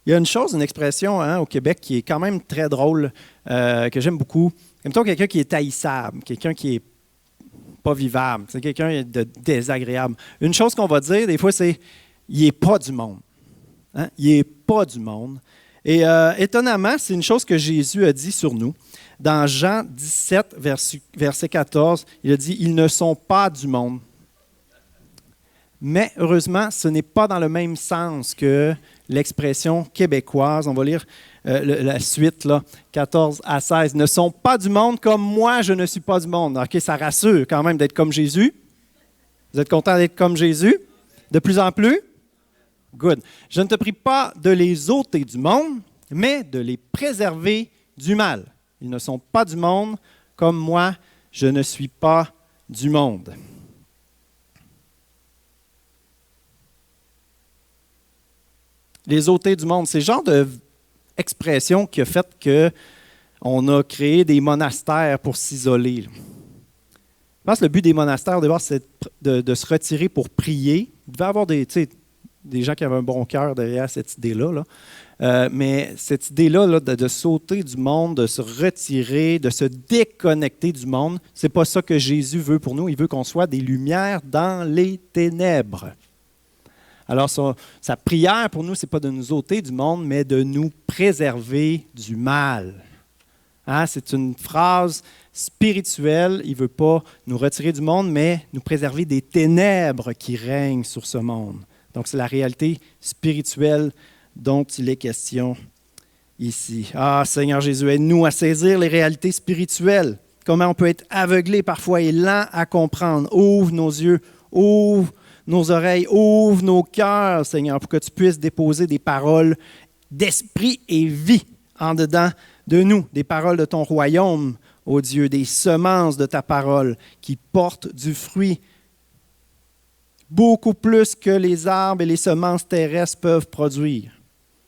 Il y a une chose, une expression au Québec qui est quand même très drôle, que j'aime beaucoup. Mettons quelqu'un qui est haïssable, quelqu'un qui est pas vivable, c'est quelqu'un de désagréable. Une chose qu'on va dire des fois, c'est « il n'est pas du monde ». Hein? Il n'est pas du monde. Et étonnamment, c'est une chose que Jésus a dit sur nous. Dans Jean 17, verset 14, il a dit « Ils ne sont pas du monde ». Mais heureusement, ce n'est pas dans le même sens que l'expression québécoise. On va lire la suite, là, 14 à 16. « Ne sont pas du monde comme moi, je ne suis pas du monde. » OK, ça rassure quand même d'être comme Jésus. Vous êtes content d'être comme Jésus? De plus en plus? Good. « Je ne te prie pas de les ôter du monde, mais de les préserver du mal. Ils ne sont pas du monde comme moi, je ne suis pas du monde. » Les ôter du monde, c'est le genre d'expression qui a fait qu'on a créé des monastères pour s'isoler. Je pense que le but des monastères, au départ, c'est de se retirer pour prier. Il devait y avoir des gens qui avaient un bon cœur derrière cette idée-là. Là. Mais cette idée-là là, de sauter du monde, de se retirer, de se déconnecter du monde, ce n'est pas ça que Jésus veut pour nous. Il veut qu'on soit des lumières dans les ténèbres. Alors, sa prière pour nous, ce n'est pas de nous ôter du monde, mais de nous préserver du mal. Hein? C'est une phrase spirituelle. Il ne veut pas nous retirer du monde, mais nous préserver des ténèbres qui règnent sur ce monde. Donc, c'est la réalité spirituelle dont il est question ici. Ah, Seigneur Jésus, aide-nous à saisir les réalités spirituelles. Comment on peut être aveuglé parfois et lent à comprendre. Ouvre nos yeux, ouvre nos oreilles, ouvre nos cœurs, Seigneur, pour que tu puisses déposer des paroles d'esprit et vie en dedans de nous, des paroles de ton royaume, ô Dieu, des semences de ta parole qui portent du fruit beaucoup plus que les arbres et les semences terrestres peuvent produire.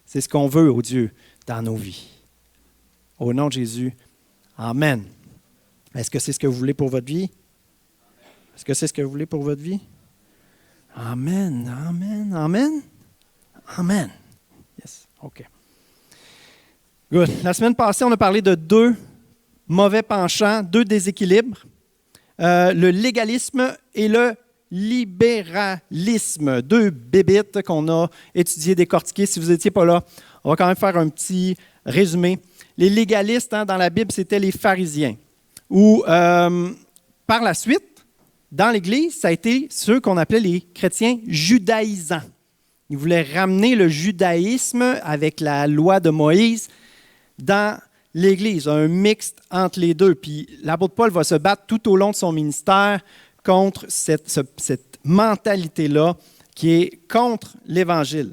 C'est ce qu'on veut, ô Dieu, dans nos vies. Au nom de Jésus, amen. Est-ce que c'est ce que vous voulez pour votre vie? Est-ce que c'est ce que vous voulez pour votre vie? Amen, amen, amen, amen. Yes, OK. Good. La semaine passée, on a parlé de deux mauvais penchants, deux déséquilibres, le légalisme et le libéralisme. Deux bébites qu'on a étudiées, décortiquées. Si vous n'étiez pas là, on va quand même faire un petit résumé. Les légalistes, dans la Bible, c'était les pharisiens. Ou par la suite, dans l'Église, ça a été ceux qu'on appelait les chrétiens judaïsants. Ils voulaient ramener le judaïsme avec la loi de Moïse dans l'Église, un mixte entre les deux. Puis l'apôtre Paul va se battre tout au long de son ministère contre cette mentalité-là qui est contre l'Évangile.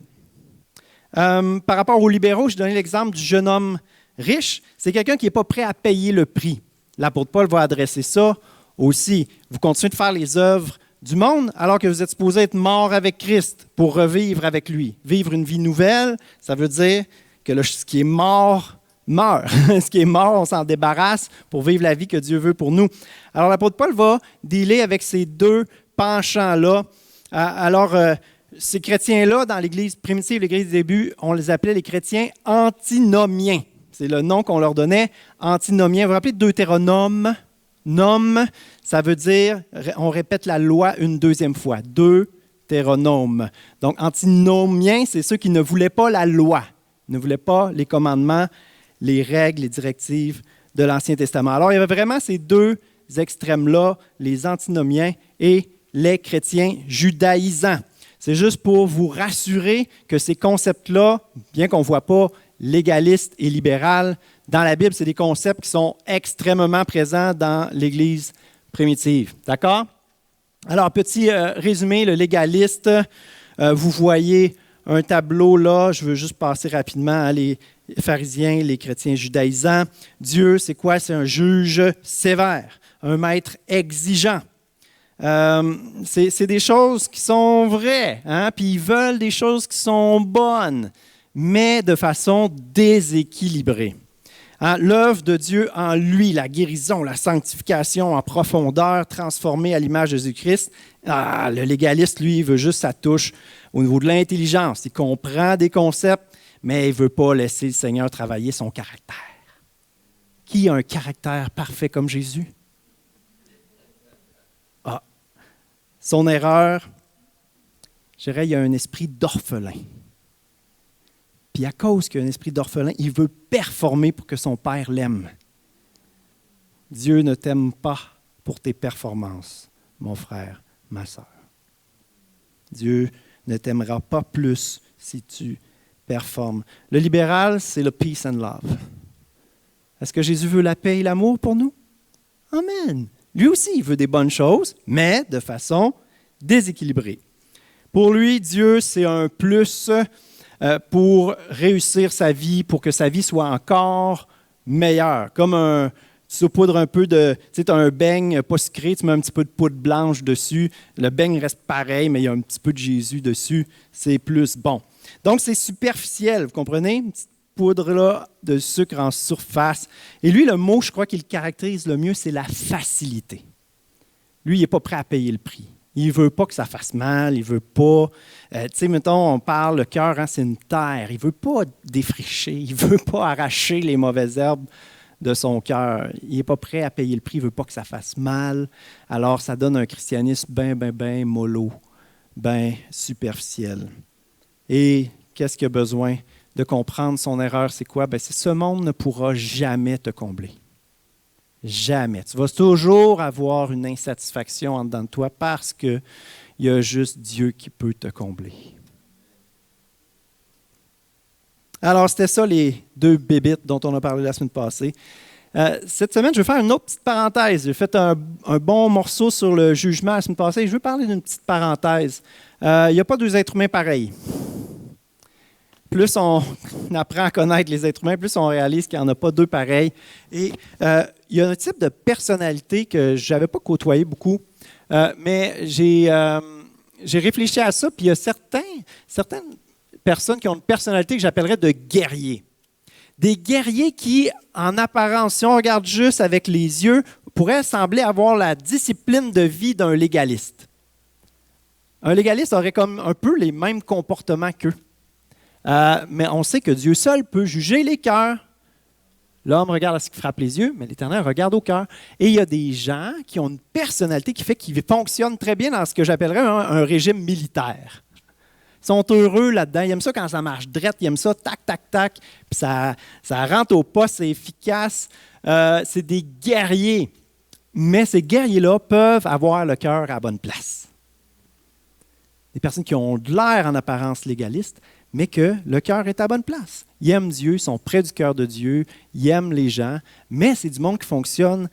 Par rapport aux libéraux, je donnais l'exemple du jeune homme riche. C'est quelqu'un qui n'est pas prêt à payer le prix. L'apôtre Paul va adresser ça aussi. Vous continuez de faire les œuvres du monde alors que vous êtes supposé être mort avec Christ pour revivre avec lui. Vivre une vie nouvelle, ça veut dire que ce qui est mort meurt. Ce qui est mort, on s'en débarrasse pour vivre la vie que Dieu veut pour nous. Alors l'apôtre Paul va dealer avec ces deux penchants-là. Alors, ces chrétiens-là, dans l'Église primitive, l'Église du début, on les appelait les chrétiens antinomiens. C'est le nom qu'on leur donnait, antinomiens. Vous vous rappelez de Deutéronome? Nom, ça veut dire, on répète la loi une deuxième fois, Deutéronome. Donc, antinomiens, c'est ceux qui ne voulaient pas la loi, ne voulaient pas les commandements, les règles, les directives de l'Ancien Testament. Alors, il y avait vraiment ces deux extrêmes-là, les antinomiens et les chrétiens judaïsants. C'est juste pour vous rassurer que ces concepts-là, bien qu'on ne voit pas légaliste et libéral, dans la Bible, c'est des concepts qui sont extrêmement présents dans l'Église primitive. D'accord? Alors, petit résumé, le légaliste, vous voyez un tableau là, je veux juste passer rapidement, les pharisiens, les chrétiens judaïsants. Dieu, c'est quoi? C'est un juge sévère, un maître exigeant. C'est des choses qui sont vraies, hein? Puis ils veulent des choses qui sont bonnes, mais de façon déséquilibrée. Hein? L'œuvre de Dieu en lui, la guérison, la sanctification en profondeur, transformée à l'image de Jésus-Christ, le légaliste, lui, il veut juste sa touche au niveau de l'intelligence. Il comprend des concepts, mais il ne veut pas laisser le Seigneur travailler son caractère. Qui a un caractère parfait comme Jésus? Ah, son erreur, je dirais, il y a un esprit d'orphelin. Puis à cause qu'il y a un esprit d'orphelin, il veut performer pour que son père l'aime. Dieu ne t'aime pas pour tes performances, mon frère, ma sœur. Dieu ne t'aimera pas plus si tu performes. Le libéral, c'est le peace and love. Est-ce que Jésus veut la paix et l'amour pour nous? Amen. Lui aussi, il veut des bonnes choses, mais de façon déséquilibrée. Pour lui, Dieu, c'est un plus pour réussir sa vie, pour que sa vie soit encore meilleure. Comme tu saupoudres un peu de... Tu sais, tu as un beigne pas sucré, tu mets un petit peu de poudre blanche dessus. Le beigne reste pareil, mais il y a un petit peu de Jésus dessus. C'est plus bon. Donc, c'est superficiel, vous comprenez? Une petite poudre là, de sucre en surface. Et lui, le mot, je crois qu'il caractérise le mieux, c'est la facilité. Lui, il n'est pas prêt à payer le prix. Il ne veut pas que ça fasse mal, il ne veut pas... tu sais, mettons, on parle, le cœur, c'est une terre. Il ne veut pas défricher, il ne veut pas arracher les mauvaises herbes de son cœur. Il n'est pas prêt à payer le prix, il ne veut pas que ça fasse mal. Alors, ça donne un christianisme bien mollo, bien superficiel. Et qu'est-ce qu'il a besoin de comprendre? Son erreur, c'est quoi? C'est ce monde ne pourra jamais te combler. Jamais. Tu vas toujours avoir une insatisfaction en dedans de toi parce qu'il y a juste Dieu qui peut te combler. Alors, c'était ça les deux bébites dont on a parlé la semaine passée. Cette semaine, je vais faire une autre petite parenthèse. J'ai fait un bon morceau sur le jugement la semaine passée. Je veux parler d'une petite parenthèse. Il n'y a pas deux êtres humains pareils. Plus on apprend à connaître les êtres humains, plus on réalise qu'il n'y en a pas deux pareils. Et il y a un type de personnalité que je n'avais pas côtoyé beaucoup, mais j'ai réfléchi à ça, puis il y a certaines personnes qui ont une personnalité que j'appellerais de guerriers. Des guerriers qui, en apparence, si on regarde juste avec les yeux, pourraient sembler avoir la discipline de vie d'un légaliste. Un légaliste aurait comme un peu les mêmes comportements qu'eux. Mais on sait que Dieu seul peut juger les cœurs. L'homme regarde à ce qui frappe les yeux, mais l'Éternel regarde au cœur. Et il y a des gens qui ont une personnalité qui fait qu'ils fonctionnent très bien dans ce que j'appellerais un régime militaire. Ils sont heureux là-dedans. Ils aiment ça quand ça marche drette. Ils aiment ça, tac, tac, tac. Puis ça rentre au poste, c'est efficace. C'est des guerriers. Mais ces guerriers-là peuvent avoir le cœur à la bonne place. Des personnes qui ont de l'air en apparence légaliste, mais que le cœur est à la bonne place. Ils aiment Dieu, ils sont près du cœur de Dieu, ils aiment les gens, mais c'est du monde qui fonctionne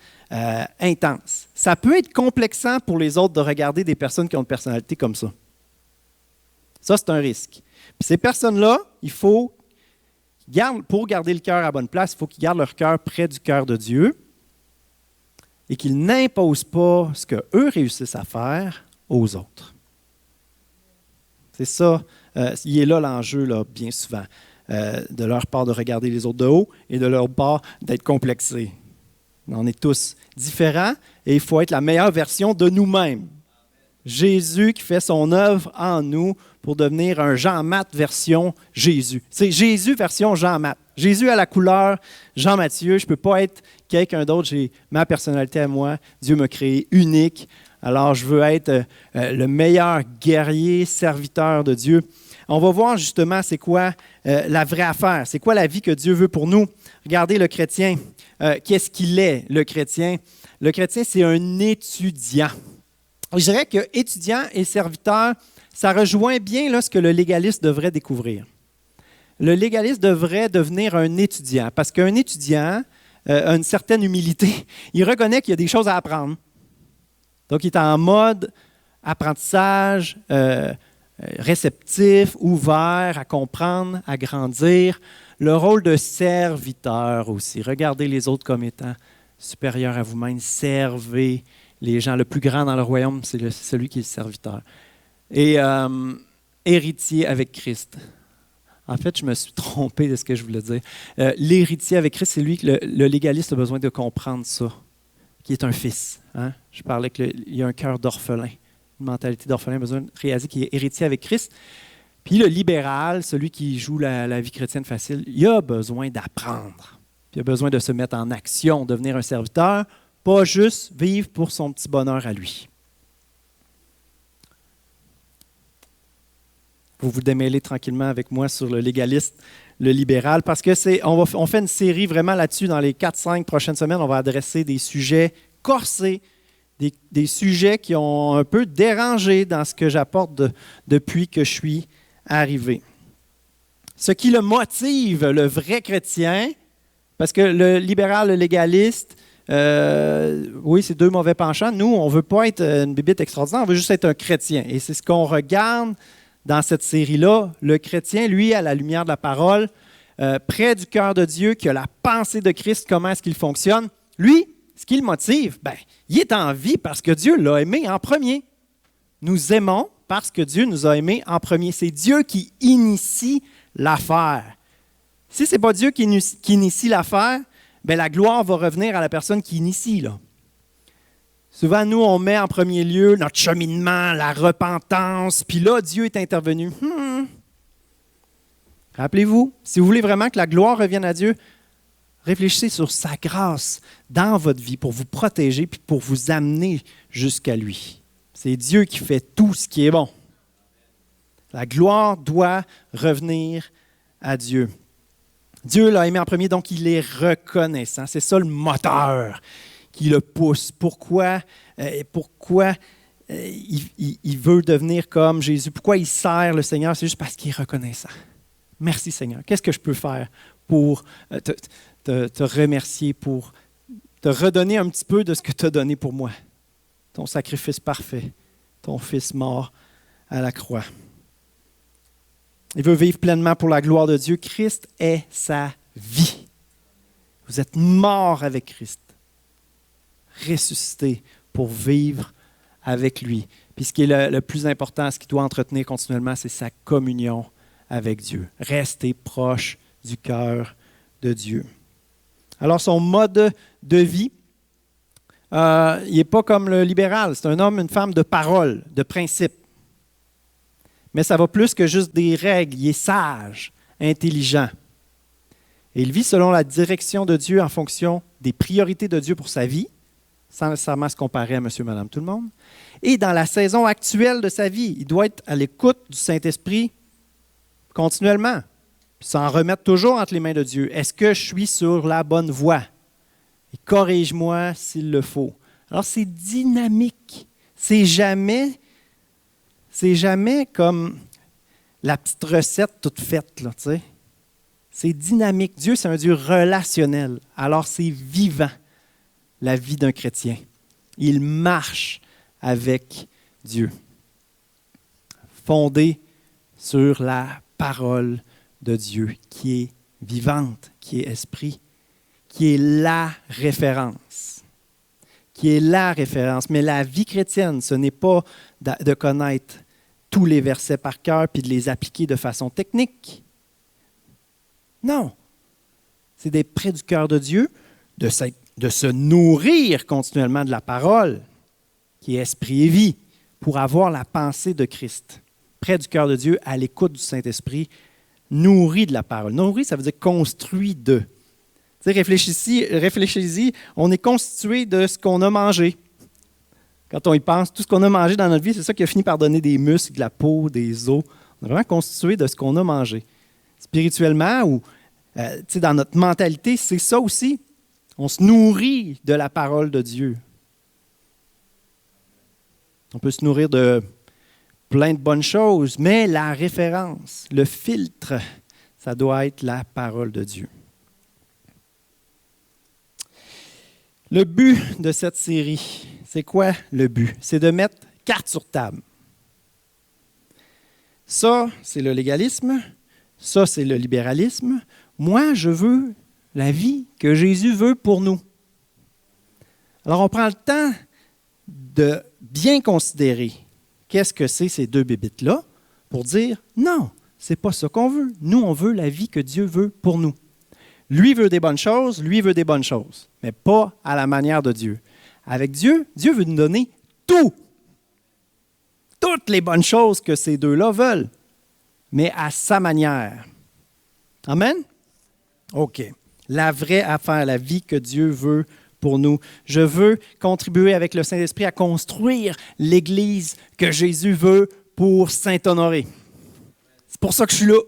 intense. Ça peut être complexant pour les autres de regarder des personnes qui ont une personnalité comme ça. Ça, c'est un risque. Puis ces personnes-là, pour garder le cœur à la bonne place, il faut qu'ils gardent leur cœur près du cœur de Dieu et qu'ils n'imposent pas ce qu'eux réussissent à faire aux autres. C'est ça, il est là l'enjeu, là, bien souvent, de leur part de regarder les autres de haut et de leur part d'être complexés. On est tous différents et il faut être la meilleure version de nous-mêmes. Jésus qui fait son œuvre en nous pour devenir un Jean-Math version Jésus. C'est Jésus version Jean-Math. Jésus a la couleur Jean-Matthieu. Je ne peux pas être quelqu'un d'autre. J'ai ma personnalité à moi. Dieu m'a créé unique. Alors, je veux être le meilleur guerrier, serviteur de Dieu. On va voir justement c'est quoi la vraie affaire. C'est quoi la vie que Dieu veut pour nous. Regardez le chrétien. Qu'est-ce qu'il est, le chrétien? Le chrétien, c'est un étudiant. Je dirais que étudiant et serviteur, ça rejoint bien là, ce que le légaliste devrait découvrir. Le légaliste devrait devenir un étudiant, parce qu'un étudiant a une certaine humilité. Il reconnaît qu'il y a des choses à apprendre. Donc, il est en mode apprentissage, réceptif, ouvert à comprendre, à grandir. Le rôle de serviteur aussi. Regardez les autres comme étant supérieurs à vous-même. Servez les gens. Le plus grand dans le royaume, c'est celui qui est le serviteur. Et héritier avec Christ. En fait, je me suis trompé de ce que je voulais dire. L'héritier avec Christ, c'est lui que le légaliste a besoin de comprendre ça, qui est un fils. Hein? Je parlais qu'il y a un cœur d'orphelin, une mentalité d'orphelin, besoin de réaliser qu'il est héritier avec Christ. Puis le libéral, celui qui joue la vie chrétienne facile, il a besoin d'apprendre. Puis il a besoin de se mettre en action, devenir un serviteur, pas juste vivre pour son petit bonheur à lui. Vous vous démêlez tranquillement avec moi sur le légaliste, le libéral, parce que on fait une série vraiment là-dessus dans les 4-5 prochaines semaines. On va adresser des sujets corsés, des sujets qui ont un peu dérangé dans ce que j'apporte depuis que je suis arrivé. Ce qui le motive, le vrai chrétien, parce que le libéral, le légaliste, oui, c'est deux mauvais penchants. Nous, on ne veut pas être une bibite extraordinaire, on veut juste être un chrétien. Et c'est ce qu'on regarde dans cette série-là. Le chrétien, lui, à la lumière de la parole, près du cœur de Dieu, qui a la pensée de Christ, comment est-ce qu'il fonctionne. Lui, ce qui le motive, il est en vie parce que Dieu l'a aimé en premier. Nous aimons parce que Dieu nous a aimés en premier. C'est Dieu qui initie l'affaire. Si ce n'est pas Dieu qui initie l'affaire, la gloire va revenir à la personne qui initie. Là. Souvent, nous, on met en premier lieu notre cheminement, la repentance, puis là, Dieu est intervenu. Rappelez-vous, si vous voulez vraiment que la gloire revienne à Dieu, réfléchissez sur sa grâce dans votre vie pour vous protéger puis pour vous amener jusqu'à lui. C'est Dieu qui fait tout ce qui est bon. La gloire doit revenir à Dieu. Dieu l'a aimé en premier, donc il est reconnaissant. C'est ça le moteur qui le pousse. Pourquoi il veut devenir comme Jésus? Pourquoi il sert le Seigneur? C'est juste parce qu'il est reconnaissant. Merci Seigneur. Qu'est-ce que je peux faire pour te remercier, pour te redonner un petit peu de ce que tu as donné pour moi? Ton sacrifice parfait, ton Fils mort à la croix. Il veut vivre pleinement pour la gloire de Dieu. Christ est sa vie. Vous êtes mort avec Christ, ressuscité pour vivre avec lui. Puis ce qui est le plus important, ce qu'il doit entretenir continuellement, c'est sa communion avec Dieu. Rester proche du cœur de Dieu. Alors son mode de vie, il n'est pas comme le libéral. C'est un homme, une femme de parole, de principe. Mais ça va plus que juste des règles. Il est sage, intelligent. Et il vit selon la direction de Dieu en fonction des priorités de Dieu pour sa vie, sans nécessairement se comparer à monsieur, madame, tout le monde. Et dans la saison actuelle de sa vie, il doit être à l'écoute du Saint-Esprit continuellement, puis s'en remettre toujours entre les mains de Dieu. Est-ce que je suis sur la bonne voie? Et corrige-moi s'il le faut. Alors, c'est dynamique. C'est jamais comme la petite recette toute faite, là, tu sais. C'est dynamique. Dieu, c'est un Dieu relationnel. Alors, c'est vivant, la vie d'un chrétien. Il marche avec Dieu. Fondé sur la parole de Dieu, qui est vivante, qui est esprit, qui est la référence. Qui est la référence. Mais la vie chrétienne, ce n'est pas de connaître tous les versets par cœur puis de les appliquer de façon technique. Non. C'est d'être près du cœur de Dieu, de se nourrir continuellement de la parole, qui est esprit et vie, pour avoir la pensée de Christ. Près du cœur de Dieu, à l'écoute du Saint-Esprit, nourri de la parole. Nourri, ça veut dire construit de. Tu sais, réfléchissez-y, on est constitué de ce qu'on a mangé. Quand on y pense, tout ce qu'on a mangé dans notre vie, c'est ça qui a fini par donner des muscles, de la peau, des os. On est vraiment constitué de ce qu'on a mangé. Spirituellement ou dans notre mentalité, c'est ça aussi. On se nourrit de la parole de Dieu. On peut se nourrir de plein de bonnes choses, mais la référence, le filtre, ça doit être la parole de Dieu. Le but de cette série, c'est quoi le but? C'est de mettre carte sur table. Ça, c'est le légalisme. Ça, c'est le libéralisme. Moi, je veux la vie que Jésus veut pour nous. Alors, on prend le temps de bien considérer qu'est-ce que c'est ces deux bébites-là pour dire non, c'est pas ça qu'on veut. Nous, on veut la vie que Dieu veut pour nous. Lui veut des bonnes choses, lui veut des bonnes choses, mais pas à la manière de Dieu. Avec Dieu, Dieu veut nous donner tout. Toutes les bonnes choses que ces deux-là veulent. mais à sa manière. Amen? OK. La vraie affaire, la vie que Dieu veut pour nous. Je veux contribuer avec le Saint-Esprit à construire l'Église que Jésus veut pour Saint-Honoré. C'est pour ça que je suis là.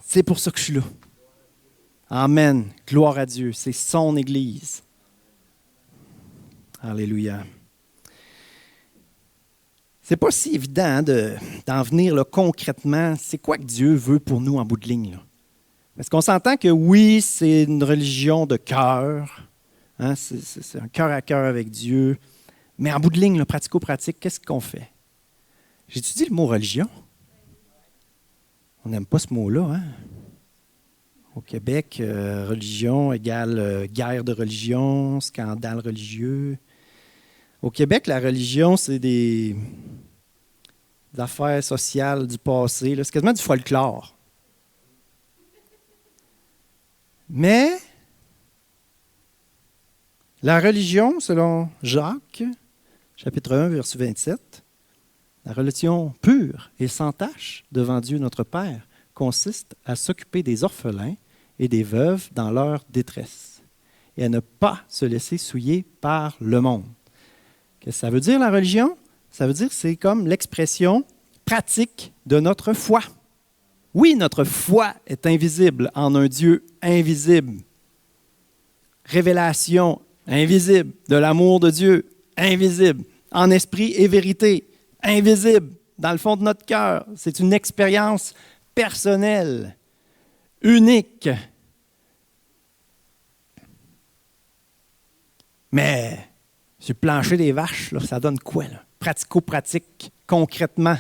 C'est pour ça que je suis là. Amen. Gloire à Dieu. C'est son Église. Alléluia. C'est pas si évident hein, d'en venir là, concrètement. C'est quoi que Dieu veut pour nous en bout de ligne? Là? Parce qu'on s'entend que oui, c'est une religion de cœur. Hein, c'est un cœur à cœur avec Dieu. Mais en bout de ligne, pratico-pratique, qu'est-ce qu'on fait? J'étudie le mot religion. On n'aime pas ce mot-là. Hein? Au Québec, religion égale guerre de religion, scandale religieux. Au Québec, la religion, c'est des affaires sociales du passé. Là. C'est quasiment du folklore. Mais la religion, selon Jacques, chapitre 1, verset 27, la religion pure et sans tache devant Dieu notre Père consiste à s'occuper des orphelins et des veuves dans leur détresse et à ne pas se laisser souiller par le monde. Qu'est-ce que ça veut dire, la religion? Ça veut dire que c'est comme l'expression pratique de notre foi. Oui, notre foi est invisible en un Dieu invisible. Révélation invisible de l'amour de Dieu, invisible. En esprit et vérité, invisible dans le fond de notre cœur. C'est une expérience personnelle, unique. Mais sur le plancher des vaches, là, ça donne quoi? Là? Pratico-pratique, concrètement.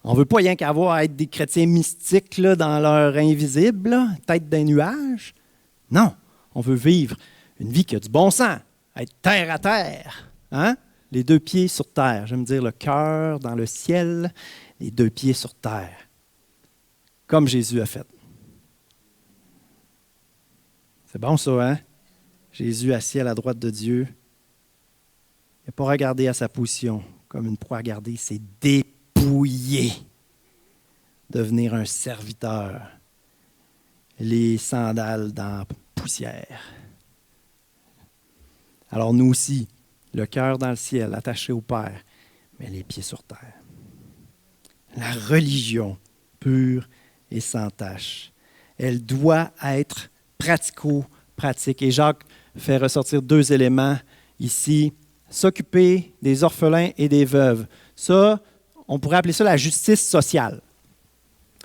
On ne veut pas rien qu'avoir à être des chrétiens mystiques là, dans leur invisible, là, tête d'un nuage. Non, on veut vivre une vie qui a du bon sens, être terre à terre. Hein? Les deux pieds sur terre. J'aime dire le cœur dans le ciel, les deux pieds sur terre. Comme Jésus a fait. C'est bon ça, hein? Jésus assis à la droite de Dieu. Il n'a pas regardé à sa position comme une proie à garder, il s'est dépouillé. Devenir un serviteur. Les sandales dans la poussière. Alors nous aussi, le cœur dans le ciel, attaché au Père, mais les pieds sur terre. La religion pure et sans tache, elle doit être pratico-pratique. Et Jacques fait ressortir deux éléments ici. S'occuper des orphelins et des veuves. Ça, on pourrait appeler ça la justice sociale.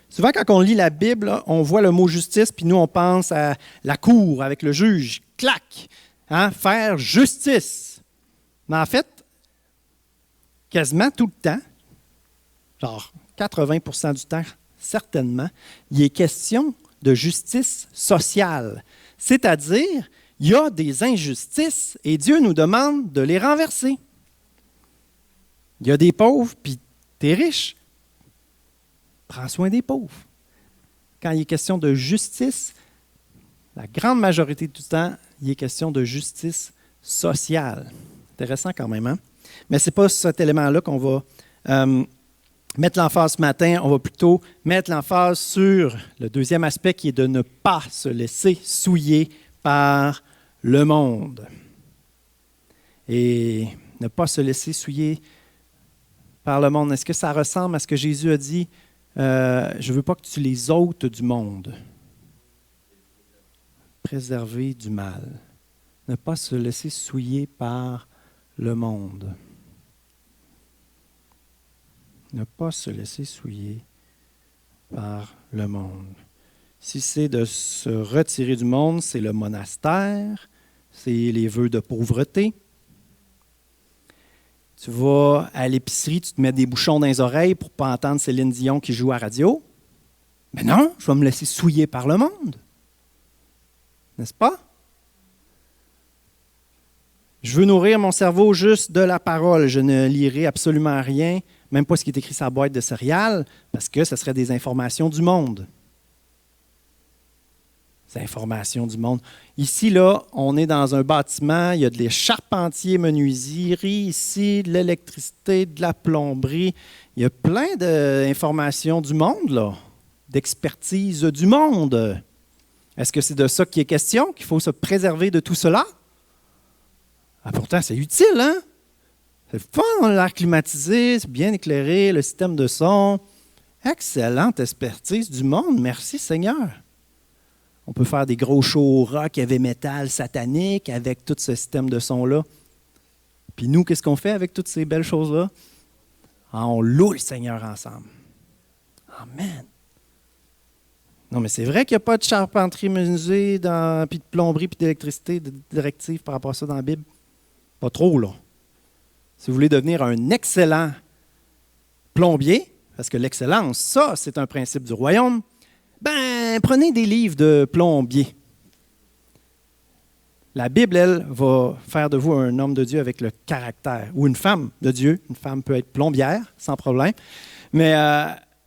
Souvent, quand on lit la Bible, là, on voit le mot justice, puis nous, on pense à la cour avec le juge. Clac! Hein? Faire justice. Mais en fait, quasiment tout le temps, genre 80% du temps, certainement, il est question de justice sociale. C'est-à-dire, il y a des injustices et Dieu nous demande de les renverser. Il y a des pauvres, puis tu es riche. Prends soin des pauvres. Quand il est question de justice, la grande majorité du temps, il est question de justice sociale. Intéressant quand même, hein? Mais ce n'est pas cet élément-là qu'on va mettre l'emphase ce matin. On va plutôt mettre l'emphase sur le deuxième aspect qui est de ne pas se laisser souiller par le monde. Et ne pas se laisser souiller par le monde. Est-ce que ça ressemble à ce que Jésus a dit? Je ne veux pas que tu les ôtes du monde. Préserver du mal. Ne pas se laisser souiller par le monde. Ne pas se laisser souiller par le monde. Si c'est de se retirer du monde, c'est le monastère, c'est les vœux de pauvreté. Tu vas à l'épicerie, tu te mets des bouchons dans les oreilles pour ne pas entendre Céline Dion qui joue à la radio. Mais non, je vais me laisser souiller par le monde. N'est-ce pas? Je veux nourrir mon cerveau juste de la parole. Je ne lirai absolument rien, même pas ce qui est écrit sur la boîte de céréales, parce que ce serait des informations du monde. informations du monde. Ici, là, on est dans un bâtiment, il y a des charpentiers, menuiseries, ici, de l'électricité, de la plomberie. Il y a plein d'informations du monde, là, d'expertise du monde. Est-ce que c'est de ça qu'il est question, qu'il faut se préserver de tout cela? Ah, pourtant, c'est utile, hein? C'est fun, on a l'air climatisé, c'est bien éclairé, le système de son. Excellente expertise du monde, merci Seigneur. On peut faire des gros shows rock, heavy metal, satanique avec tout ce système de son-là. Puis nous, qu'est-ce qu'on fait avec toutes ces belles choses-là? Ah, on loue le Seigneur ensemble. Amen. Non, mais c'est vrai qu'il n'y a pas de charpenterie menuisée, puis de plomberie, puis d'électricité, de directive par rapport à ça dans la Bible. Pas trop, là. Si vous voulez devenir un excellent plombier, parce que l'excellence, ça, c'est un principe du royaume, ben, prenez des livres de plombier. La Bible, elle, va faire de vous un homme de Dieu avec le caractère, ou une femme de Dieu. Une femme peut être plombière, sans problème, mais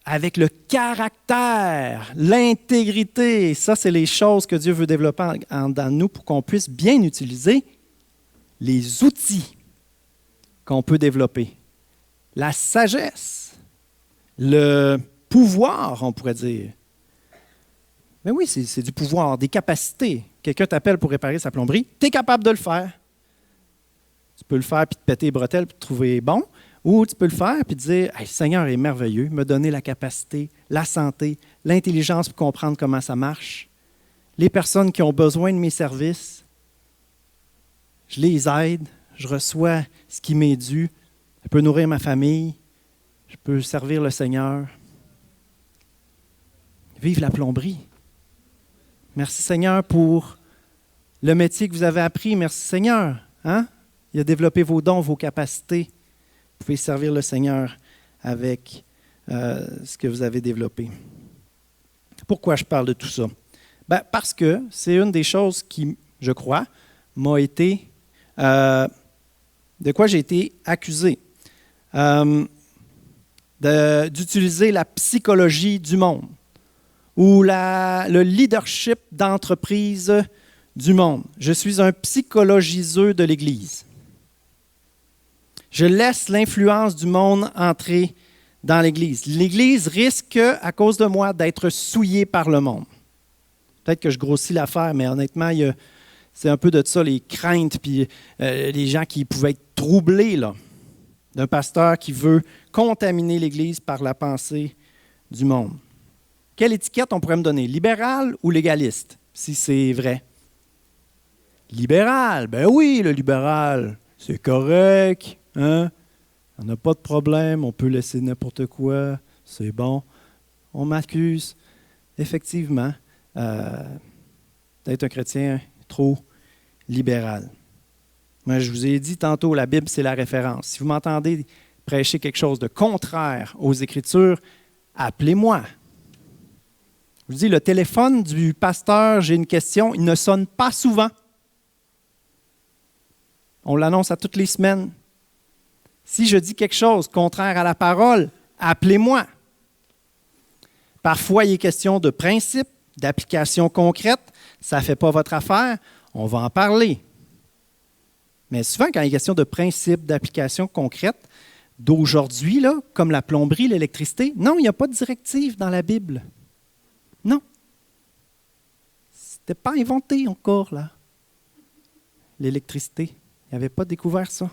avec le caractère, l'intégrité, ça, c'est les choses que Dieu veut développer dans nous pour qu'on puisse bien utiliser les outils qu'on peut développer. La sagesse, le pouvoir, on pourrait dire. Mais oui, c'est du pouvoir, des capacités. Quelqu'un t'appelle pour réparer sa plomberie, tu es capable de le faire. Tu peux le faire puis te péter les bretelles puis te trouver bon, ou tu peux le faire puis te dire hey, « Le Seigneur est merveilleux, me donner la capacité, la santé, l'intelligence pour comprendre comment ça marche. Les personnes qui ont besoin de mes services, je les aide, je reçois ce qui m'est dû, je peux nourrir ma famille, je peux servir le Seigneur. Vive la plomberie. Merci Seigneur pour le métier que vous avez appris. Merci Seigneur. Hein? Il a développé vos dons, vos capacités. Vous pouvez servir le Seigneur avec ce que vous avez développé. Pourquoi je parle de tout ça? Ben, parce que c'est une des choses qui, je crois, m'a été... de quoi j'ai été accusé. D'utiliser la psychologie du monde ou le leadership d'entreprise du monde. Je suis un psychologiseux de l'Église. Je laisse l'influence du monde entrer dans l'Église. L'Église risque, à cause de moi, d'être souillée par le monde. Peut-être que je grossis l'affaire, mais honnêtement, c'est un peu de ça, les craintes, puis les gens qui pouvaient être troublés là, d'un pasteur qui veut contaminer l'Église par la pensée du monde. Quelle étiquette on pourrait me donner? Libéral ou légaliste, si c'est vrai? Libéral, ben oui, le libéral, c'est correct, hein? On n'a pas de problème, on peut laisser n'importe quoi, c'est bon. On m'accuse, effectivement, d'être un chrétien trop libéral. Moi, je vous ai dit tantôt, la Bible, c'est la référence. Si vous m'entendez prêcher quelque chose de contraire aux Écritures, appelez-moi. Je vous dis, le téléphone du pasteur, j'ai une question, il ne sonne pas souvent. On l'annonce à toutes les semaines. Si je dis quelque chose contraire à la parole, appelez-moi. Parfois, il est question de principe, d'application concrète. Ça ne fait pas votre affaire, on va en parler. Mais souvent, quand il est question de principe, d'application concrète, d'aujourd'hui, là, comme la plomberie, l'électricité, non, il n'y a pas de directive dans la Bible. Non. C'était pas inventé encore, là, l'électricité. Il n'avait pas découvert ça.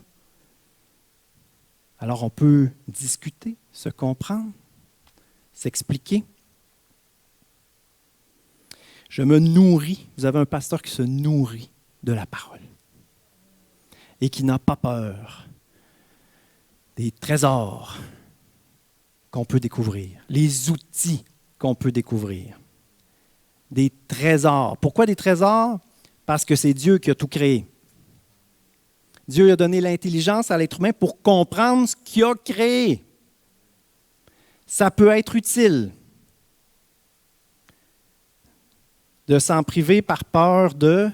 Alors, on peut discuter, se comprendre, s'expliquer. Je me nourris. Vous avez un pasteur qui se nourrit de la parole et qui n'a pas peur des trésors qu'on peut découvrir, les outils qu'on peut découvrir. Des trésors. Pourquoi des trésors? Parce que c'est Dieu qui a tout créé. Dieu a donné l'intelligence à l'être humain pour comprendre ce qu'il a créé. Ça peut être utile de s'en priver par peur de...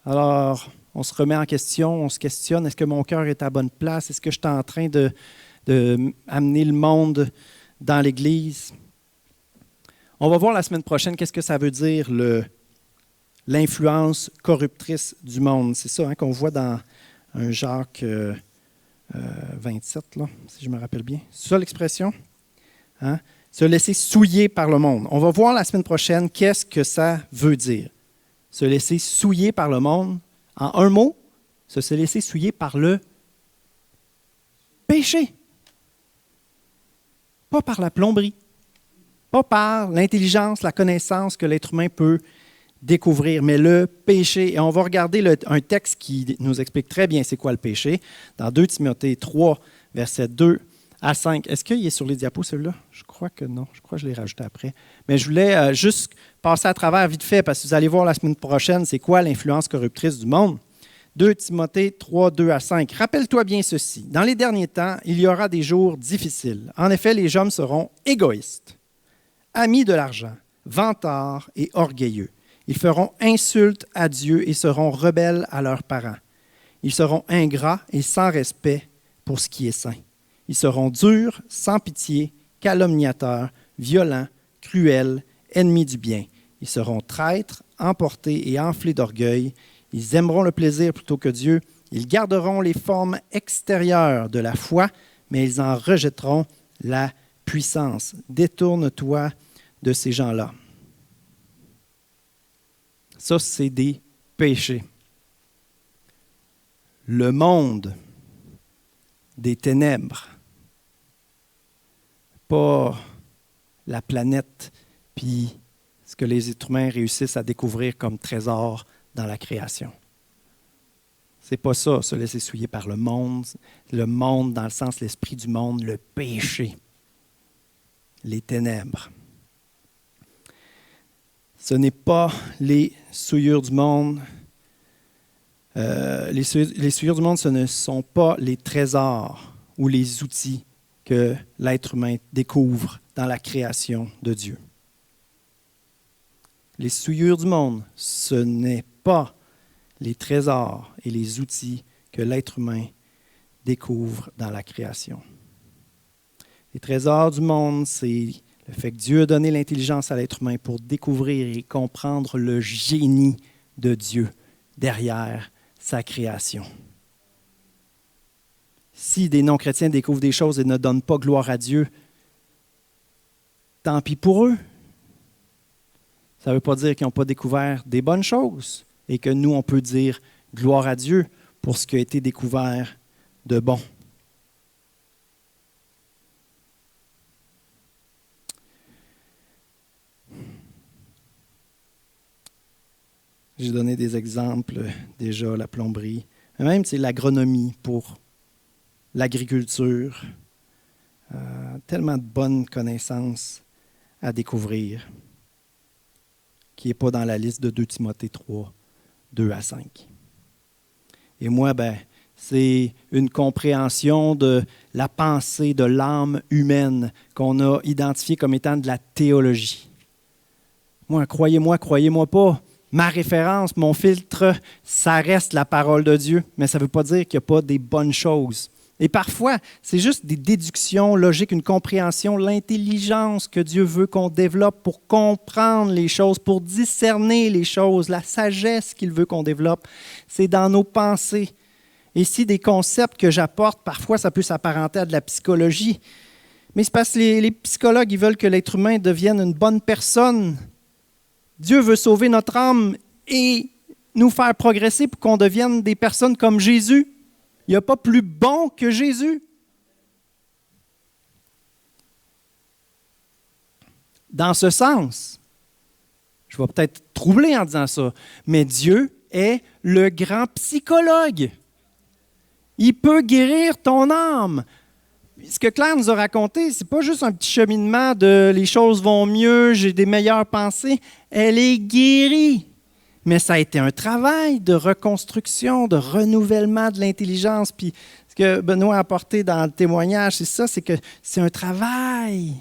Alors, on se remet en question, on se questionne, est-ce que mon cœur est à la bonne place? Est-ce que je suis en train de amener le monde dans l'Église? On va voir la semaine prochaine qu'est-ce que ça veut dire l'influence corruptrice du monde. C'est ça qu'on voit dans un Jacques 27, là, si je me rappelle bien. C'est ça l'expression? Hein? Se laisser souiller par le monde. On va voir la semaine prochaine qu'est-ce que ça veut dire. Se laisser souiller par le monde. En un mot, se laisser souiller par le péché. Pas par la plomberie. Pas par l'intelligence, la connaissance que l'être humain peut découvrir, mais le péché. Et on va regarder un texte qui nous explique très bien c'est quoi le péché. Dans 2 Timothée 3, versets 2 à 5. Est-ce qu'il est sur les diapos, celui-là? Je crois que non. Je crois que je l'ai rajouté après. Mais je voulais juste passer à travers vite fait, parce que vous allez voir la semaine prochaine c'est quoi l'influence corruptrice du monde. 2 Timothée 3, 2 à 5. Rappelle-toi bien ceci. Dans les derniers temps, il y aura des jours difficiles. En effet, les hommes seront égoïstes, amis de l'argent, vantards et orgueilleux. Ils feront insulte à Dieu et seront rebelles à leurs parents. Ils seront ingrats et sans respect pour ce qui est saint. Ils seront durs, sans pitié, calomniateurs, violents, cruels, ennemis du bien. Ils seront traîtres, emportés et enflés d'orgueil. Ils aimeront le plaisir plutôt que Dieu. Ils garderont les formes extérieures de la foi, mais ils en rejetteront la puissance. Détourne-toi de ces gens-là. Ça, c'est des péchés. Le monde des ténèbres, pas la planète, puis ce que les êtres humains réussissent à découvrir comme trésor dans la création. C'est pas ça, se laisser souiller par le monde dans le sens l'esprit du monde, le péché, les ténèbres. Ce n'est pas les souillures du monde. Les souillures du monde, ce ne sont pas les trésors ou les outils que l'être humain découvre dans la création de Dieu. Les souillures du monde, ce n'est pas les trésors et les outils que l'être humain découvre dans la création. Les trésors du monde, c'est le fait que Dieu a donné l'intelligence à l'être humain pour découvrir et comprendre le génie de Dieu derrière sa création. Si des non-chrétiens découvrent des choses et ne donnent pas gloire à Dieu, tant pis pour eux. Ça ne veut pas dire qu'ils n'ont pas découvert des bonnes choses et que nous, on peut dire gloire à Dieu pour ce qui a été découvert de bon. J'ai donné des exemples déjà, la plomberie, même l'agronomie pour l'agriculture. Tellement de bonnes connaissances à découvrir qui n'est pas dans la liste de 2 Timothée 3, 2 à 5. Et moi, c'est une compréhension de la pensée de l'âme humaine qu'on a identifiée comme étant de la théologie. Moi, croyez-moi pas, ma référence, mon filtre, ça reste la parole de Dieu, mais ça ne veut pas dire qu'il n'y a pas des bonnes choses. Et parfois, c'est juste des déductions logiques, une compréhension, l'intelligence que Dieu veut qu'on développe pour comprendre les choses, pour discerner les choses, la sagesse qu'il veut qu'on développe. C'est dans nos pensées. Et si des concepts que j'apporte, parfois, ça peut s'apparenter à de la psychologie. Mais c'est parce que les psychologues, ils veulent que l'être humain devienne une bonne personne. Dieu veut sauver notre âme et nous faire progresser pour qu'on devienne des personnes comme Jésus. Il n'y a pas plus bon que Jésus. Dans ce sens, je vais peut-être troubler en disant ça, mais Dieu est le grand psychologue. Il peut guérir ton âme. Ce que Claire nous a raconté, ce n'est pas juste un petit cheminement de « les choses vont mieux, j'ai des meilleures pensées ». Elle est guérie. Mais ça a été un travail de reconstruction, de renouvellement de l'intelligence. Puis ce que Benoît a apporté dans le témoignage, c'est ça, c'est que c'est un travail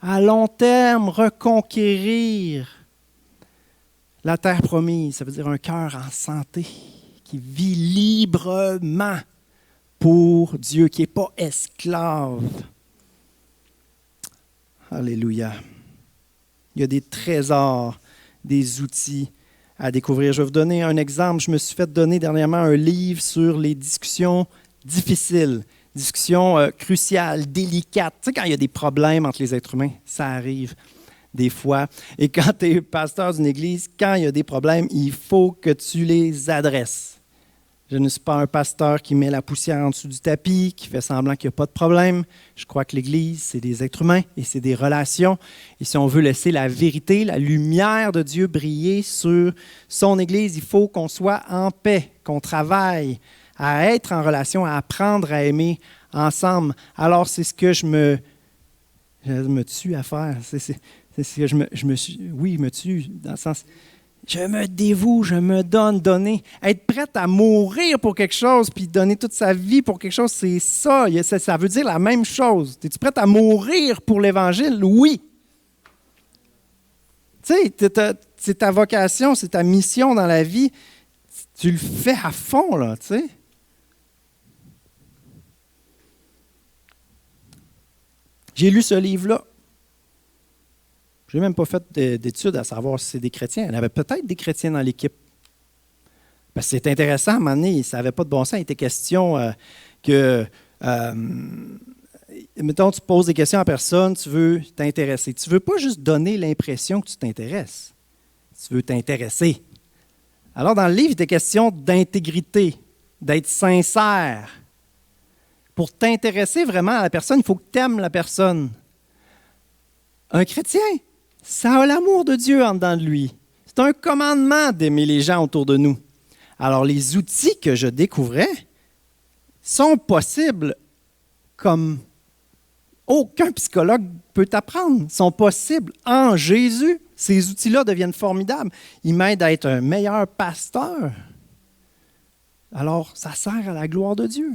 à long terme, reconquérir la terre promise. Ça veut dire un cœur en santé, qui vit librement pour Dieu, qui n'est pas esclave. Alléluia. Il y a des trésors, des outils à découvrir. Je vais vous donner un exemple. Je me suis fait donner dernièrement un livre sur les discussions difficiles, discussions cruciales, délicates. Tu sais, quand il y a des problèmes entre les êtres humains, ça arrive des fois. Et quand tu es pasteur d'une église, quand il y a des problèmes, il faut que tu les adresses. Je ne suis pas un pasteur qui met la poussière en dessous du tapis, qui fait semblant qu'il n'y a pas de problème. Je crois que l'Église, c'est des êtres humains et c'est des relations. Et si on veut laisser la vérité, la lumière de Dieu briller sur son Église, il faut qu'on soit en paix, qu'on travaille à être en relation, à apprendre à aimer ensemble. Alors, c'est ce que je me tue à faire. C'est ce que je me suis... Oui, me tue, dans le sens... Je me dévoue, je me donne, donner. Être prête à mourir pour quelque chose, puis donner toute sa vie pour quelque chose, c'est ça. Ça veut dire la même chose. Es-tu prête à mourir pour l'Évangile? Oui. Tu sais, c'est ta vocation, c'est ta mission dans la vie. Tu le fais à fond, là, tu sais. J'ai lu ce livre-là. Je n'ai même pas fait d'études à savoir si c'est des chrétiens. Il y en avait peut-être des chrétiens dans l'équipe. Parce que c'est intéressant, à un moment donné, ça n'avait pas de bon sens. Il était question que, mettons, tu poses des questions à personne, tu veux t'intéresser. Tu ne veux pas juste donner l'impression que tu t'intéresses. Tu veux t'intéresser. Alors, dans le livre, il était question d'intégrité, d'être sincère. Pour t'intéresser vraiment à la personne, il faut que tu aimes la personne. Un chrétien, ça a l'amour de Dieu en dedans de lui. C'est un commandement d'aimer les gens autour de nous. Alors, les outils que je découvrais sont possibles comme aucun psychologue peut t'apprendre. Sont possibles en Jésus. Ces outils-là deviennent formidables. Ils m'aident à être un meilleur pasteur. Alors, ça sert à la gloire de Dieu.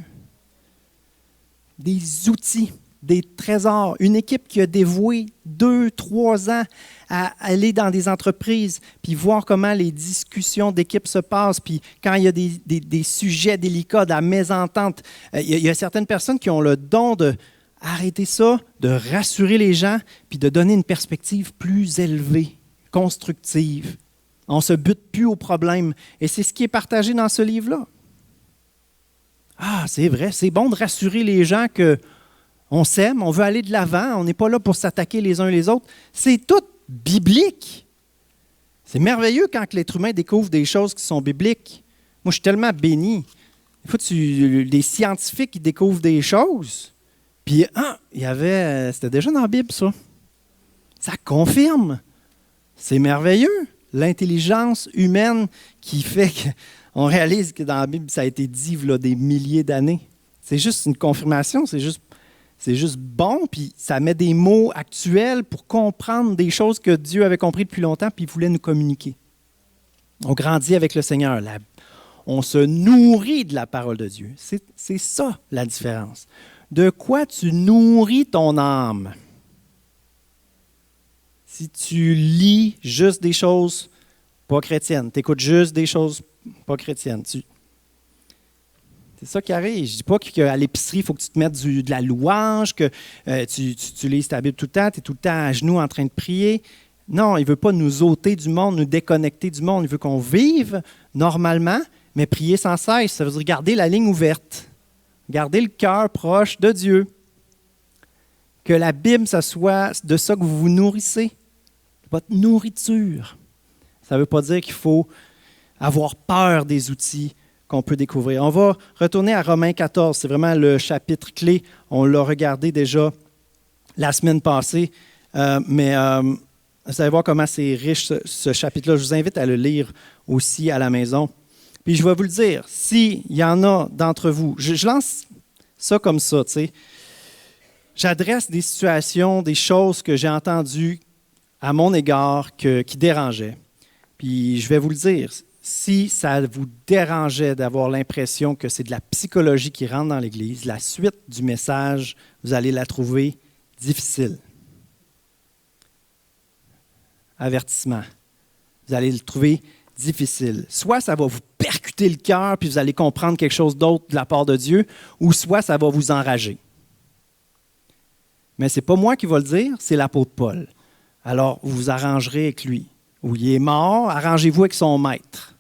Des outils. Des trésors, une équipe qui a dévoué 2-3 ans à aller dans des entreprises, puis voir comment les discussions d'équipe se passent, puis quand il y a des sujets délicats, de la mésentente, il y a certaines personnes qui ont le don d'arrêter ça, de rassurer les gens, puis de donner une perspective plus élevée, constructive. On ne se bute plus au problème. Et c'est ce qui est partagé dans ce livre-là. Ah, c'est vrai, c'est bon de rassurer les gens que on s'aime, on veut aller de l'avant, on n'est pas là pour s'attaquer les uns les autres. C'est tout biblique. C'est merveilleux quand l'être humain découvre des choses qui sont bibliques. Moi, je suis tellement béni. Des fois, des scientifiques qui découvrent des choses, puis c'était déjà dans la Bible, ça. Ça confirme. C'est merveilleux. L'intelligence humaine qui fait qu'on réalise que dans la Bible, ça a été dit il y a des milliers d'années. C'est juste une confirmation, c'est juste bon, puis ça met des mots actuels pour comprendre des choses que Dieu avait compris depuis longtemps, puis il voulait nous communiquer. On grandit avec le Seigneur. On se nourrit de la parole de Dieu. C'est ça la différence. De quoi tu nourris ton âme? Si tu lis juste des choses pas chrétiennes, tu écoutes juste des choses pas chrétiennes, c'est ça qui arrive. Je ne dis pas qu'à l'épicerie, il faut que tu te mettes de la louange, que tu lises ta Bible tout le temps, tu es tout le temps à genoux en train de prier. Non, il ne veut pas nous ôter du monde, nous déconnecter du monde. Il veut qu'on vive normalement, mais prier sans cesse. Ça veut dire garder la ligne ouverte, garder le cœur proche de Dieu. Que la Bible, ça soit de ça que vous vous nourrissez, votre nourriture. Ça ne veut pas dire qu'il faut avoir peur des outils qu'on peut découvrir. On va retourner à Romains 14. C'est vraiment le chapitre clé. On l'a regardé déjà la semaine passée. Mais vous allez voir comment c'est riche ce chapitre-là. Je vous invite à le lire aussi à la maison. Puis je vais vous le dire, s'il y en a d'entre vous, je lance ça comme ça, tu sais. J'adresse des situations, des choses que j'ai entendues à mon égard qui dérangeaient. Puis je vais vous le dire, si ça vous dérangeait d'avoir l'impression que c'est de la psychologie qui rentre dans l'Église, la suite du message, vous allez la trouver difficile. Avertissement. Vous allez le trouver difficile. Soit ça va vous percuter le cœur, puis vous allez comprendre quelque chose d'autre de la part de Dieu, ou soit ça va vous enrager. Mais ce n'est pas moi qui va le dire, c'est l'apôtre Paul. alors vous vous arrangerez avec lui. Ou il est mort, arrangez-vous avec son maître.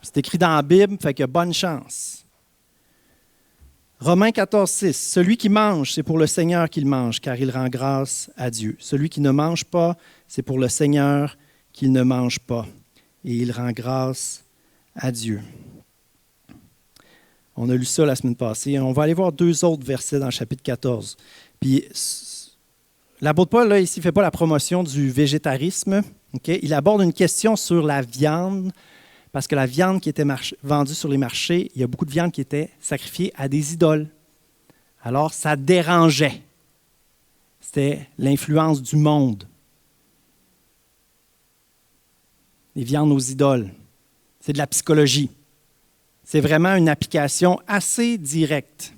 C'est écrit dans la Bible, fait que bonne chance. Romains 14, 6. Celui qui mange, c'est pour le Seigneur qu'il mange, car il rend grâce à Dieu. Celui qui ne mange pas, c'est pour le Seigneur qu'il ne mange pas, et il rend grâce à Dieu. On a lu ça la semaine passée. On va aller voir 2 autres versets dans le chapitre 14. Puis, l'apôtre Paul, là, ici, ne fait pas la promotion du végétarisme. Okay? Il aborde une question sur la viande, parce que la viande qui était vendue sur les marchés, il y a beaucoup de viande qui était sacrifiée à des idoles. Alors, ça dérangeait. C'était l'influence du monde. Les viandes aux idoles. C'est de la psychologie. C'est vraiment une application assez directe.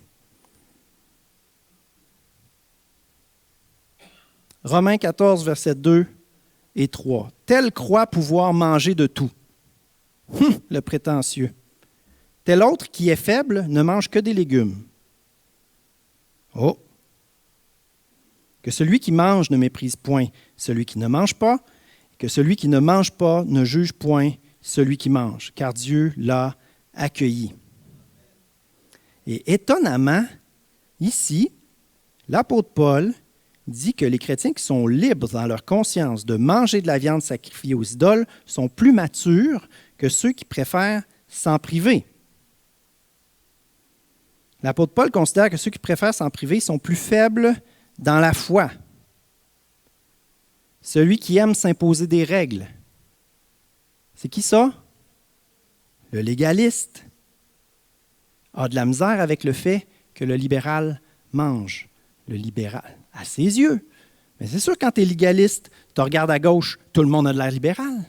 Romains 14, versets 2 et 3. Tel croit pouvoir manger de tout. Le prétentieux. Tel autre qui est faible ne mange que des légumes. Oh! Que celui qui mange ne méprise point celui qui ne mange pas, et que celui qui ne mange pas ne juge point celui qui mange, car Dieu l'a accueilli. Et étonnamment, ici, l'apôtre Paul dit que les chrétiens qui sont libres dans leur conscience de manger de la viande sacrifiée aux idoles sont plus matures que ceux qui préfèrent s'en priver. L'apôtre Paul considère que ceux qui préfèrent s'en priver sont plus faibles dans la foi. Celui qui aime s'imposer des règles. C'est qui ça? Le légaliste a de la misère avec le fait que le libéral mange. Le libéral, à ses yeux. Mais c'est sûr, quand tu es légaliste, tu regardes à gauche, tout le monde a de l'air libéral.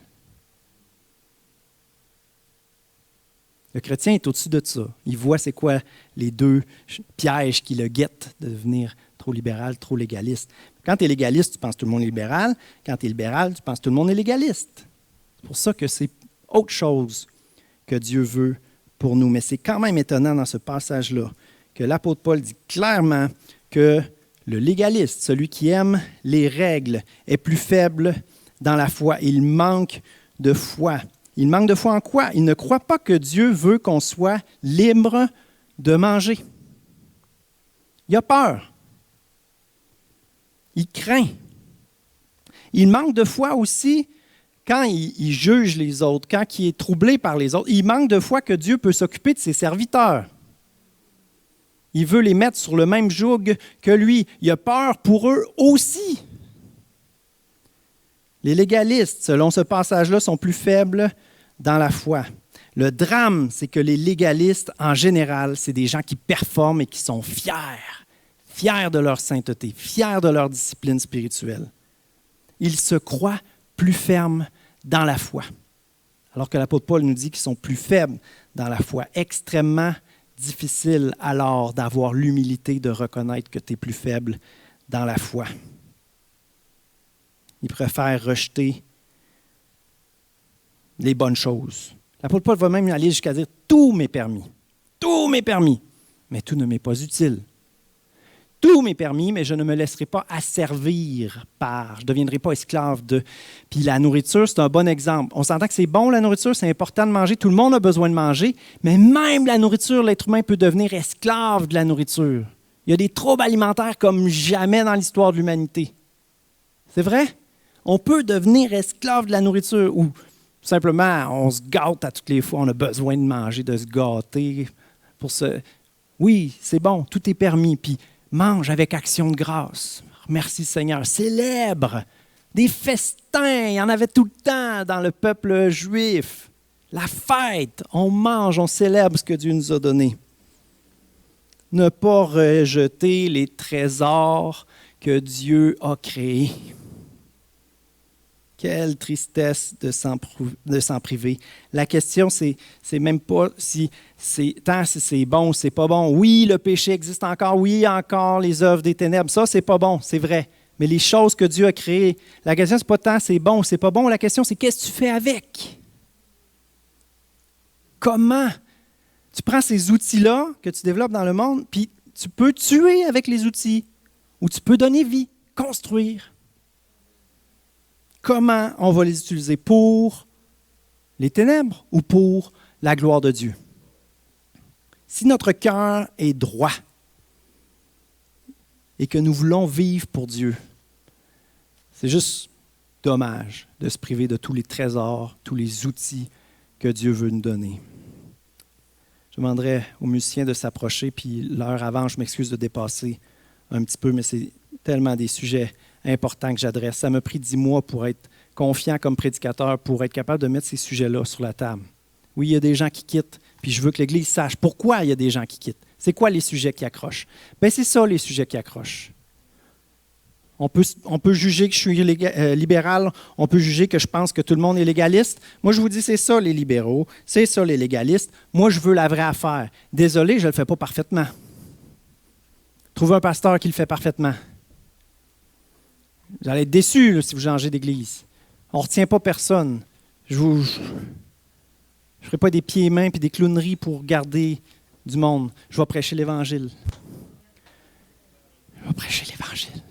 Le chrétien est au-dessus de ça. Il voit c'est quoi les 2 pièges qui le guettent de devenir trop libéral, trop légaliste. Quand tu es légaliste, tu penses que tout le monde est libéral. Quand tu es libéral, tu penses que tout le monde est légaliste. C'est pour ça que c'est autre chose que Dieu veut pour nous. Mais c'est quand même étonnant dans ce passage-là que l'apôtre Paul dit clairement que le légaliste, celui qui aime les règles, est plus faible dans la foi. Il manque de foi. Il manque de foi en quoi? Il ne croit pas que Dieu veut qu'on soit libre de manger. Il a peur. Il craint. Il manque de foi aussi quand il juge les autres, quand il est troublé par les autres. Il manque de foi que Dieu peut s'occuper de ses serviteurs. Il veut les mettre sur le même joug que lui. Il a peur pour eux aussi. Les légalistes, selon ce passage-là, sont plus faibles dans la foi. Le drame, c'est que les légalistes, en général, c'est des gens qui performent et qui sont fiers de leur sainteté, fiers de leur discipline spirituelle. Ils se croient plus fermes dans la foi. Alors que l'apôtre Paul nous dit qu'ils sont plus faibles dans la foi, extrêmement difficile alors d'avoir l'humilité de reconnaître que tu es plus faible dans la foi. Ils préfèrent rejeter les bonnes choses. L'apôtre Paul va même aller jusqu'à dire « tout m'est permis, mais tout ne m'est pas utile. Tout m'est permis, mais je ne me laisserai pas asservir par, je ne deviendrai pas esclave de. » Puis la nourriture, c'est un bon exemple. On s'entend que c'est bon la nourriture, c'est important de manger, tout le monde a besoin de manger, mais même la nourriture, l'être humain peut devenir esclave de la nourriture. Il y a des troubles alimentaires comme jamais dans l'histoire de l'humanité. C'est vrai? On peut devenir esclave de la nourriture ou simplement on se gâte à toutes les fois, on a besoin de manger, de se gâter. Oui, c'est bon, tout est permis, puis mange avec action de grâce. Merci Seigneur. Célèbre. Des festins, il y en avait tout le temps dans le peuple juif. La fête, on mange, on célèbre ce que Dieu nous a donné. Ne pas rejeter les trésors que Dieu a créés. Quelle tristesse de s'en priver. La question, c'est même pas si c'est bon ou c'est pas bon. Oui, le péché existe encore. Oui, encore les œuvres des ténèbres. Ça, c'est pas bon, c'est vrai. Mais les choses que Dieu a créées, la question, c'est pas tant c'est bon ou c'est pas bon. La question, c'est qu'est-ce que tu fais avec? Comment? Tu prends ces outils-là que tu développes dans le monde, puis tu peux tuer avec les outils ou tu peux donner vie, construire. comment on va les utiliser? Pour les ténèbres ou pour la gloire de Dieu? Si notre cœur est droit et que nous voulons vivre pour Dieu, c'est juste dommage de se priver de tous les trésors, tous les outils que Dieu veut nous donner. Je demanderais aux musiciens de s'approcher, puis l'heure avant, je m'excuse de dépasser un petit peu, mais c'est tellement des sujets importants que j'adresse. Ça m'a pris 10 mois pour être confiant comme prédicateur, pour être capable de mettre ces sujets-là sur la table. Oui, il y a des gens qui quittent, puis je veux que l'Église sache pourquoi il y a des gens qui quittent. C'est quoi les sujets qui accrochent? Bien, c'est ça, les sujets qui accrochent. On peut juger que je suis libéral, on peut juger que je pense que tout le monde est légaliste. Moi, je vous dis, c'est ça les libéraux, c'est ça les légalistes. Moi, je veux la vraie affaire. Désolé, je ne le fais pas parfaitement. Trouvez un pasteur qui le fait parfaitement. Vous allez être déçus là, si vous changez d'église. On ne retient pas personne. Je ne ferai pas des pieds et mains et des clowneries pour garder du monde. Je vais prêcher l'Évangile. Je vais prêcher l'Évangile.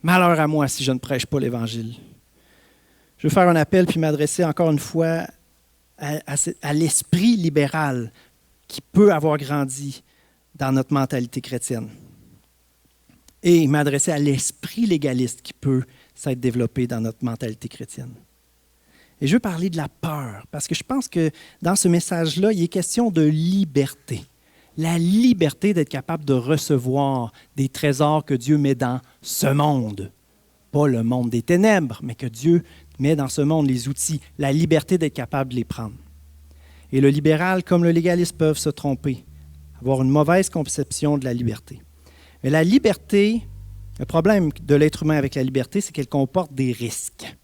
Malheur à moi si je ne prêche pas l'Évangile. Je veux faire un appel puis m'adresser encore une fois à l'esprit libéral qui peut avoir grandi dans notre mentalité chrétienne. Et m'adresser à l'esprit légaliste qui peut s'être développé dans notre mentalité chrétienne. Et je veux parler de la peur, parce que je pense que dans ce message-là, il est question de liberté. La liberté d'être capable de recevoir des trésors que Dieu met dans ce monde. Pas le monde des ténèbres, mais que Dieu met dans ce monde les outils. La liberté d'être capable de les prendre. Et le libéral, comme le légaliste, peuvent se tromper, avoir une mauvaise conception de la liberté. Mais la liberté, le problème de l'être humain avec la liberté, c'est qu'elle comporte des risques.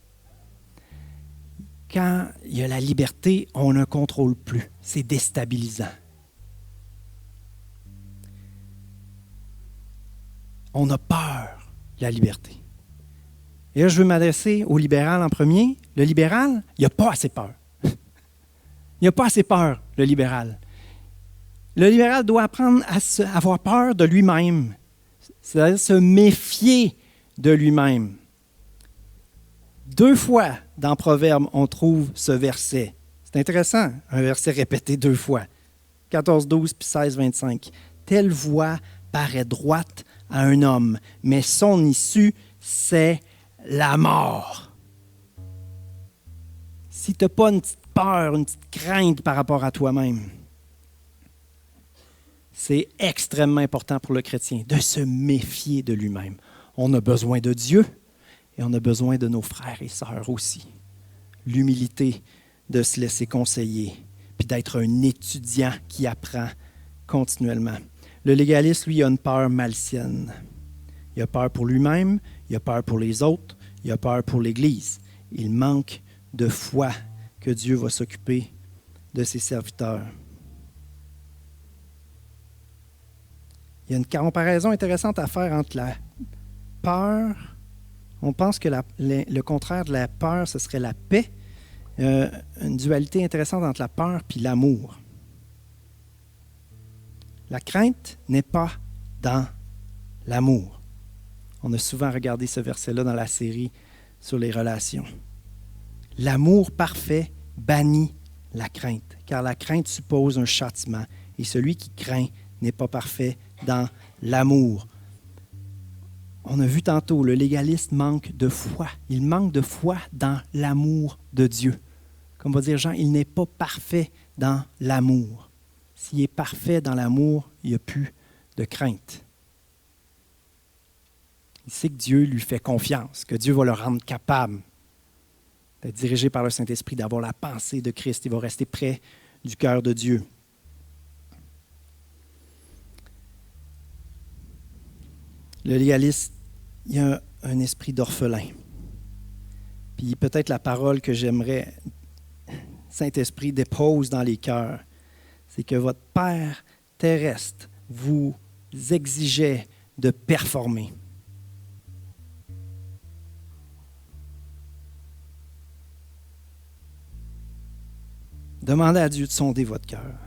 Quand il y a la liberté, on ne contrôle plus. C'est déstabilisant. On a peur de la liberté. Et là, je veux m'adresser au libéral en premier. Le libéral, il n'a pas assez peur. Il n'a pas assez peur, le libéral. Le libéral doit apprendre à avoir peur de lui-même, c'est-à-dire se méfier de lui-même. 2 fois dans Proverbes, on trouve ce verset. C'est intéressant, un verset répété 2 fois. 14-12 puis 16-25. Telle voie paraît droite à un homme, mais son issue, c'est la mort. Si tu n'as pas une petite peur, une petite crainte par rapport à toi-même, c'est extrêmement important pour le chrétien de se méfier de lui-même. On a besoin de Dieu et on a besoin de nos frères et sœurs aussi. L'humilité de se laisser conseiller, puis d'être un étudiant qui apprend continuellement. Le légaliste, lui, a une peur malsaine. Il a peur pour lui-même, il a peur pour les autres, il a peur pour l'Église. Il manque de foi que Dieu va s'occuper de ses serviteurs. Il y a une comparaison intéressante à faire entre la peur. On pense que le contraire de la peur, ce serait la paix. Une dualité intéressante entre la peur et l'amour. La crainte n'est pas dans l'amour. On a souvent regardé ce verset-là dans la série sur les relations. L'amour parfait bannit la crainte, car la crainte suppose un châtiment, et celui qui craint n'est pas parfait dans l'amour. On a vu tantôt, le légaliste manque de foi. Il manque de foi dans l'amour de Dieu. Comme va dire Jean, il n'est pas parfait dans l'amour. S'il est parfait dans l'amour, il n'y a plus de crainte. Il sait que Dieu lui fait confiance, que Dieu va le rendre capable d'être dirigé par le Saint-Esprit, d'avoir la pensée de Christ. Il va rester près du cœur de Dieu. Le légaliste, il a un esprit d'orphelin. Puis peut-être la parole que j'aimerais, Saint-Esprit, dépose dans les cœurs, c'est que votre Père terrestre vous exigeait de performer. Demandez à Dieu de sonder votre cœur.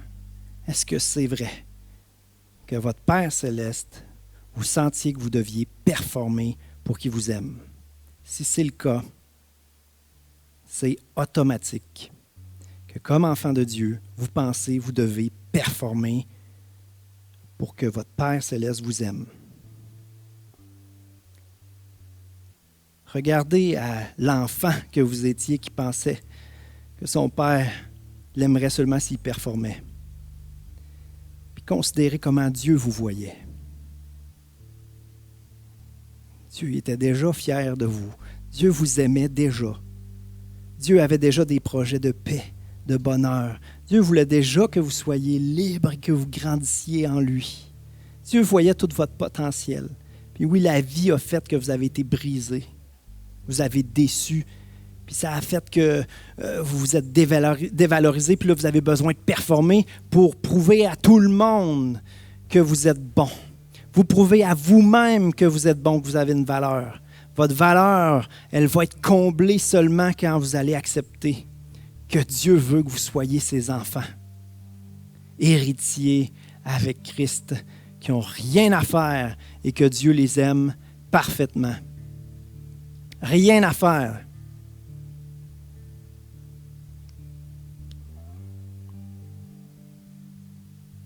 Est-ce que c'est vrai que votre Père céleste, vous sentiez que vous deviez performer pour qu'il vous aime? si c'est le cas, c'est automatique que comme enfant de Dieu, vous pensez, vous devez performer pour que votre Père céleste vous aime. Regardez à l'enfant que vous étiez qui pensait que son Père l'aimerait seulement s'il performait. Puis considérez comment Dieu vous voyait. Dieu était déjà fier de vous. Dieu vous aimait déjà. Dieu avait déjà des projets de paix, de bonheur. Dieu voulait déjà que vous soyez libre et que vous grandissiez en lui. Dieu voyait tout votre potentiel. Puis oui, la vie a fait que vous avez été brisé. Vous avez déçu. Puis ça a fait que vous vous êtes dévalorisé. Puis là, vous avez besoin de performer pour prouver à tout le monde que vous êtes bon. Vous prouvez à vous-même que vous êtes bon, que vous avez une valeur. Votre valeur, elle va être comblée seulement quand vous allez accepter que Dieu veut que vous soyez ses enfants. Héritiers avec Christ, qui n'ont rien à faire et que Dieu les aime parfaitement. Rien à faire.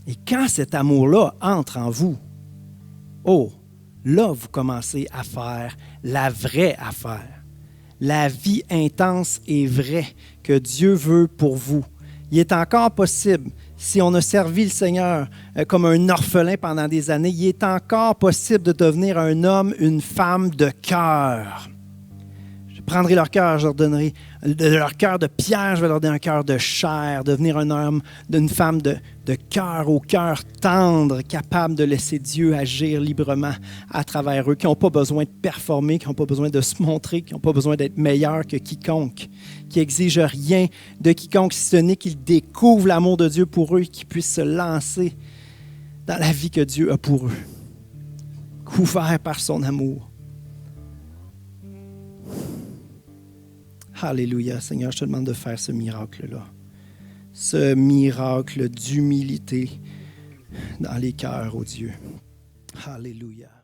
Et quand cet amour-là entre en vous, oh, là, vous commencez à faire la vraie affaire. La vie intense et vraie que Dieu veut pour vous. Il est encore possible, si on a servi le Seigneur comme un orphelin pendant des années, il est encore possible de devenir un homme, une femme de cœur. Je prendrai leur cœur, je leur donnerai de leur cœur de pierre, je vais leur donner un cœur de chair, devenir un homme, une femme de cœur, au cœur tendre, capable de laisser Dieu agir librement à travers eux, qui n'ont pas besoin de performer, qui n'ont pas besoin de se montrer, qui n'ont pas besoin d'être meilleurs que quiconque, qui n'exigent rien de quiconque, si ce n'est qu'ils découvrent l'amour de Dieu pour eux et qu'ils puissent se lancer dans la vie que Dieu a pour eux, couverts par son amour. Alléluia, Seigneur, je te demande de faire ce miracle-là. Ce miracle d'humilité dans les cœurs, oh Dieu. Alléluia.